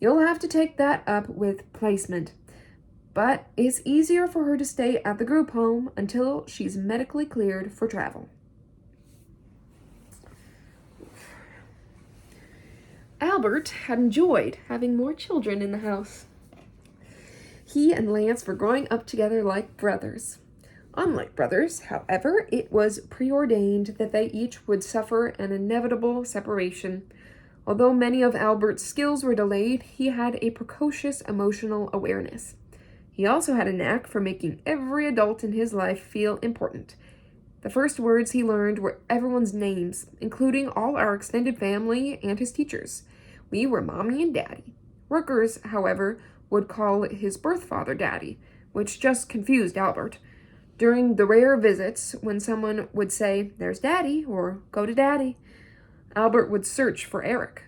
You'll have to take that up with placement. But it's easier for her to stay at the group home until she's medically cleared for travel. Albert had enjoyed having more children in the house. He and Lance were growing up together like brothers. Unlike brothers, however, it was preordained that they each would suffer an inevitable separation. Although many of Albert's skills were delayed, he had a precocious emotional awareness. He also had a knack for making every adult in his life feel important. The first words he learned were everyone's names, including all our extended family and his teachers. We were Mommy and Daddy. Workers, however, would call his birth father Daddy, which just confused Albert. During the rare visits, when someone would say, "There's Daddy," or "Go to Daddy," Albert would search for Eric.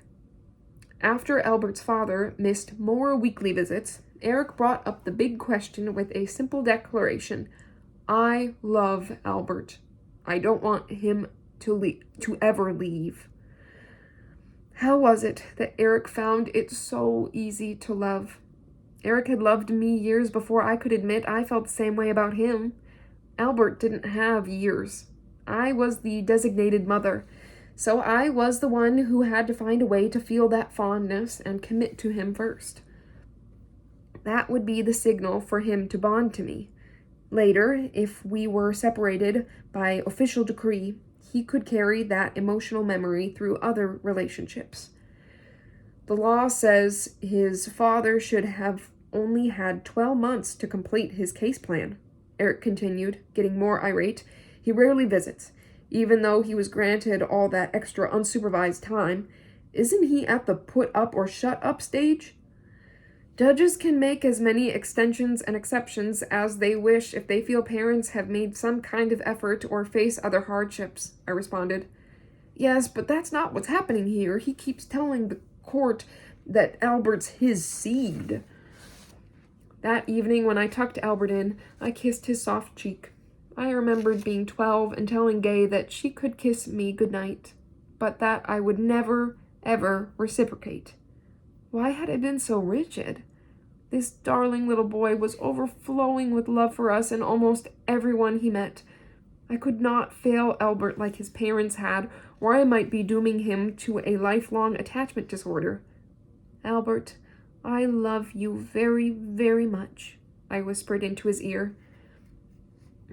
After Albert's father missed more weekly visits, Eric brought up the big question with a simple declaration: "I love Albert. I don't want him to ever leave." How was it that Eric found it so easy to love? Eric had loved me years before I could admit I felt the same way about him. Albert didn't have years. I was the designated mother, so I was the one who had to find a way to feel that fondness and commit to him first. That would be the signal for him to bond to me. Later, if we were separated by official decree, he could carry that emotional memory through other relationships. The law says his father should have only had 12 months to complete his case plan, Eric continued, getting more irate. He rarely visits, even though he was granted all that extra unsupervised time. Isn't he at the put up or shut up stage? Judges can make as many extensions and exceptions as they wish if they feel parents have made some kind of effort or face other hardships, I responded. Yes, but that's not what's happening here. He keeps telling the court that Albert's his seed. That evening, when I tucked Albert in, I kissed his soft cheek. I remembered being 12 and telling Gay that she could kiss me goodnight, but that I would never, ever reciprocate. Why had I been so rigid? This darling little boy was overflowing with love for us and almost everyone he met. I could not fail Albert like his parents had, or I might be dooming him to a lifelong attachment disorder. Albert, I love you very, very much, I whispered into his ear.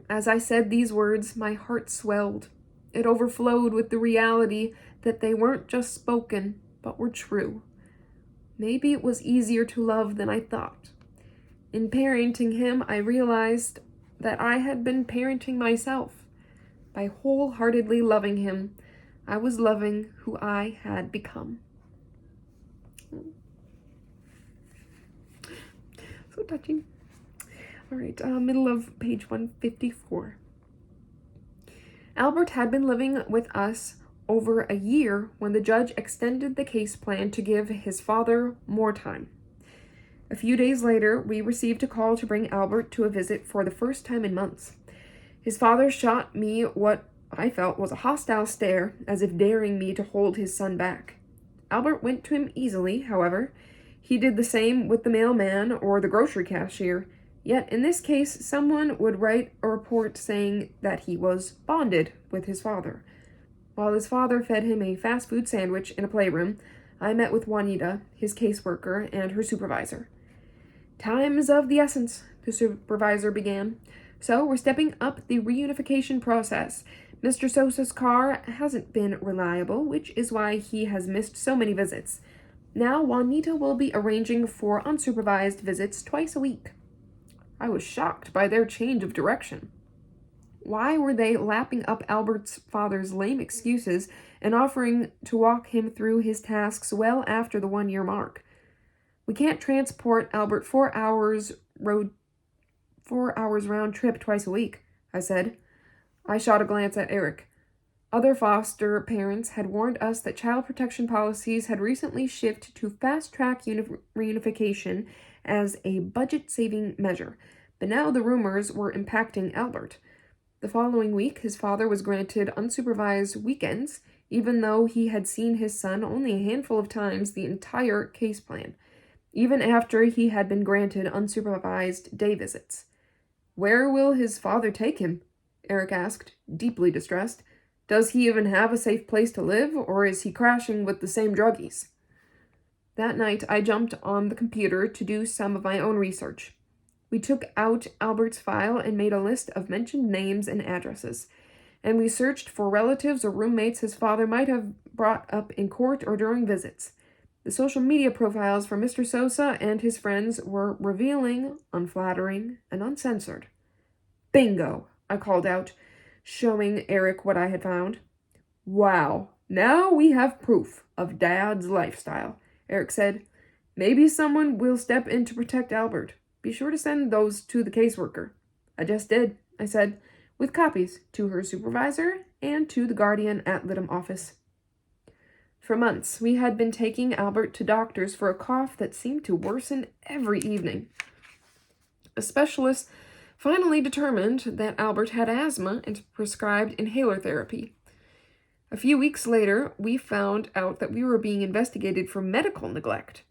As I said these words, my heart swelled. It overflowed with the reality that they weren't just spoken, but were true. Maybe it was easier to love than I thought. In parenting him, I realized that I had been parenting myself. By wholeheartedly loving him, I was loving who I had become. So touching. All right, middle of page 154. Albert had been living with us over a year when the judge extended the case plan to give his father more time. A few days later, we received a call to bring Albert to a visit for the first time in months. His father shot me what I felt was a hostile stare, as if daring me to hold his son back. Albert went to him easily, however. He did the same with the mailman or the grocery cashier, yet in this case, someone would write a report saying that he was bonded with his father. While his father fed him a fast food sandwich in a playroom, I met with Juanita, his caseworker, and her supervisor. Time is of the essence, the supervisor began. So we're stepping up the reunification process. Mr. Sosa's car hasn't been reliable, which is why he has missed so many visits. Now Juanita will be arranging for unsupervised visits twice a week. I was shocked by their change of direction. Why were they lapping up Albert's father's lame excuses and offering to walk him through his tasks well after the 1-year mark? We can't transport Albert 4 hours round trip twice a week, I said. I shot a glance at Eric. Other foster parents had warned us that child protection policies had recently shifted to fast-track reunification as a budget-saving measure, but now the rumors were impacting Albert. The following week, his father was granted unsupervised weekends, even though he had seen his son only a handful of times the entire case plan. even after he had been granted unsupervised day visits. "Where will his father take him?" Eric asked, deeply distressed. "Does he even have a safe place to live, or is he crashing with the same druggies?" That night, I jumped on the computer to do some of my own research. We took out Albert's file and made a list of mentioned names and addresses, and we searched for relatives or roommates his father might have brought up in court or during visits. The social media profiles for Mr. Sosa and his friends were revealing, unflattering, and uncensored. "Bingo!" I called out, showing Eric what I had found. "Wow, now we have proof of Dad's lifestyle," Eric said. "Maybe someone will step in to protect Albert. Be sure to send those to the caseworker." "I just did," I said, with copies to her supervisor and to the guardian at Lytton office. For months, we had been taking Albert to doctors for a cough that seemed to worsen every evening. A specialist finally determined that Albert had asthma and prescribed inhaler therapy. A few weeks later, we found out that we were being investigated for medical neglect.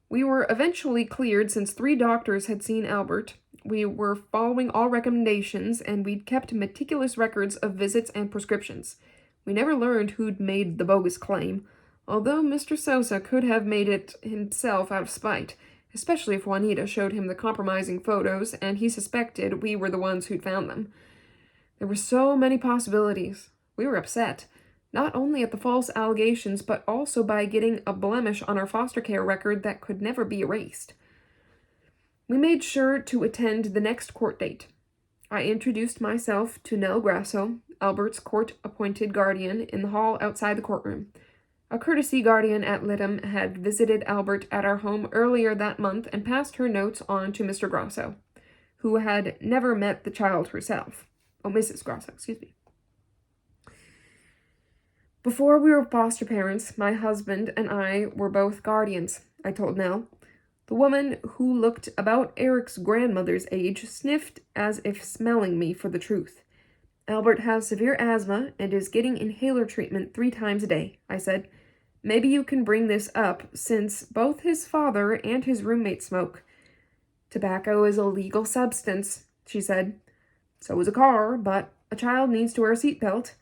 We were eventually cleared since 3 doctors had seen Albert. We were following all recommendations, and we'd kept meticulous records of visits and prescriptions. We never learned who'd made the bogus claim, although Mr. Sosa could have made it himself out of spite, especially if Juanita showed him the compromising photos and he suspected we were the ones who'd found them. There were so many possibilities. We were upset, not only at the false allegations, but also by getting a blemish on our foster care record that could never be erased. We made sure to attend the next court date. I introduced myself to Nell Grasso, Albert's court-appointed guardian, in the hall outside the courtroom. A courtesy guardian at Lytton had visited Albert at our home earlier that month and passed her notes on to Mr. Grasso, who had never met the child herself. Mrs. Grasso, excuse me. "Before we were foster parents, my husband and I were both guardians," I told Nell. The woman, who looked about Eric's grandmother's age, sniffed as if smelling me for the truth. "Albert has severe asthma and is getting inhaler treatment 3 times a day," I said. "Maybe you can bring this up, since both his father and his roommate smoke." "Tobacco is a legal substance," she said. "So is a car, but a child needs to wear a seatbelt."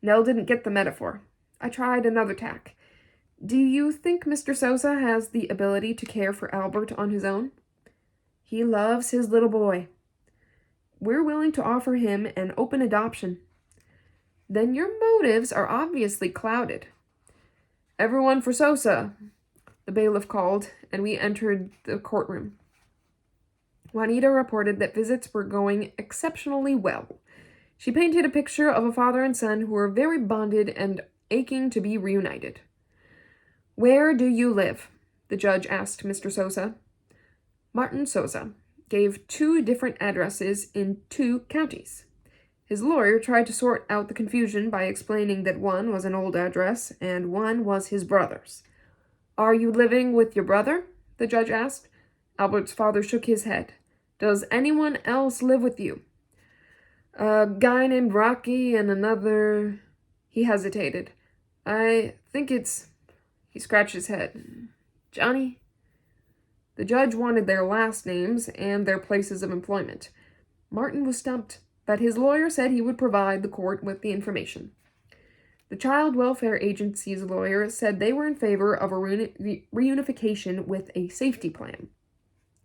Nell didn't get the metaphor. I tried another tack. "Do you think Mr. Sosa has the ability to care for Albert on his own?" "He loves his little boy." "We're willing to offer him an open adoption." "Then your motives are obviously clouded." "Everyone for Sosa," the bailiff called, and we entered the courtroom. Juanita reported that visits were going exceptionally well. She painted a picture of a father and son who were very bonded and aching to be reunited. "Where do you live?" the judge asked Mr. Sosa. Martin Sosa gave 2 different addresses in 2 counties. His lawyer tried to sort out the confusion by explaining that one was an old address and one was his brother's. "Are you living with your brother?" the judge asked. Albert's father shook his head. "Does anyone else live with you?" "A guy named Rocky and another..." He hesitated. "I think it's..." He scratched his head. "Johnny?" The judge wanted their last names and their places of employment. Martin was stumped, but his lawyer said he would provide the court with the information. The Child Welfare Agency's lawyer said they were in favor of a reunification with a safety plan.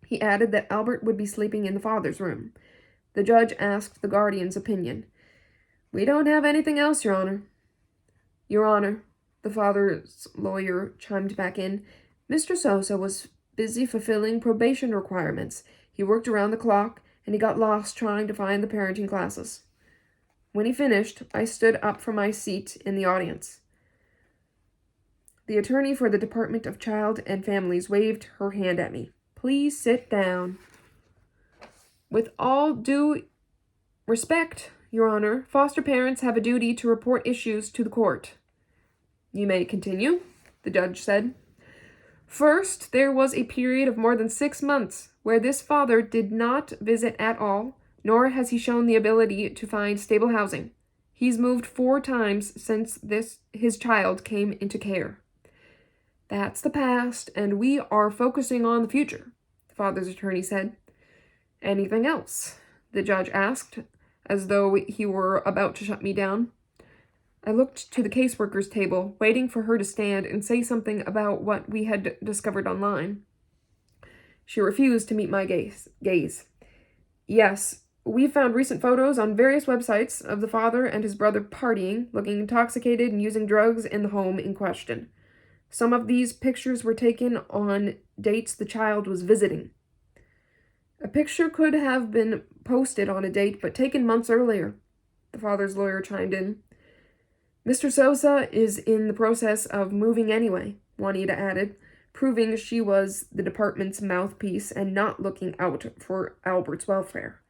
He added that Albert would be sleeping in the father's room. The judge asked the guardian's opinion. "We don't have anything else, Your Honor." "Your Honor," the father's lawyer chimed back in, "Mr. Sosa was busy fulfilling probation requirements. He worked around the clock, and he got lost trying to find the parenting classes." When he finished, I stood up from my seat in the audience. The attorney for the Department of Child and Families waved her hand at me. "Please sit down." "With all due respect, Your Honor, foster parents have a duty to report issues to the court." "You may continue," the judge said. "First, there was a period of more than 6 months where this father did not visit at all, nor has he shown the ability to find stable housing. He's moved 4 times since his child came into care." That's the past, and we are focusing on the future, the father's attorney said. Anything else? The judge asked, as though he were about to shut me down. I looked to the caseworker's table, waiting for her to stand and say something about what we had discovered online. She refused to meet my gaze. Yes, we found recent photos on various websites of the father and his brother partying, looking intoxicated, and using drugs in the home in question. Some of these pictures were taken on dates the child was visiting. A picture could have been posted on a date, but taken months earlier, the father's lawyer chimed in. Mr. Sosa is in the process of moving anyway, Juanita added, proving she was the department's mouthpiece and not looking out for Albert's welfare.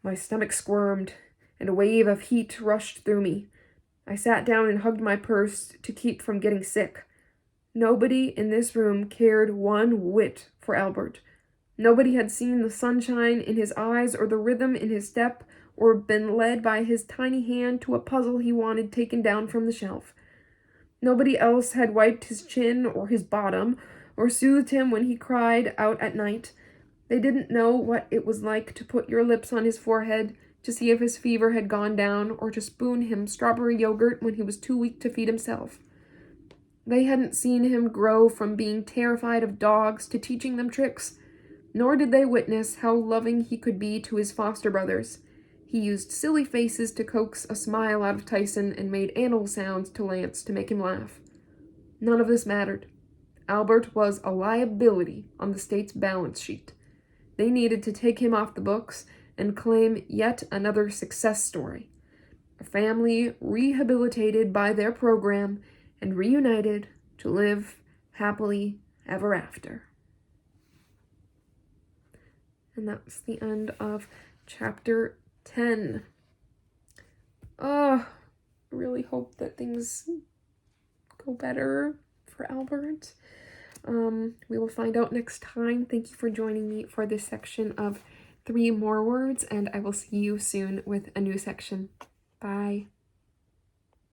My stomach squirmed, and a wave of heat rushed through me. I sat down and hugged my purse to keep from getting sick. Nobody in this room cared one whit for Albert. Nobody had seen the sunshine in his eyes or the rhythm in his step or been led by his tiny hand to a puzzle he wanted taken down from the shelf. Nobody else had wiped his chin or his bottom or soothed him when he cried out at night. They didn't know what it was like to put your lips on his forehead to see if his fever had gone down or to spoon him strawberry yogurt when he was too weak to feed himself. They hadn't seen him grow from being terrified of dogs to teaching them tricks, nor did they witness how loving he could be to his foster brothers. He used silly faces to coax a smile out of Tyson and made animal sounds to Lance to make him laugh. None of this mattered. Albert was a liability on the state's balance sheet. They needed to take him off the books and claim yet another success story. A family rehabilitated by their program and reunited to live happily ever after. And that's the end of chapter 10. I really hope that things go better for Albert. We will find out next time. Thank you for joining me for this section of 3 More Words, and I will see you soon with a new section. Bye.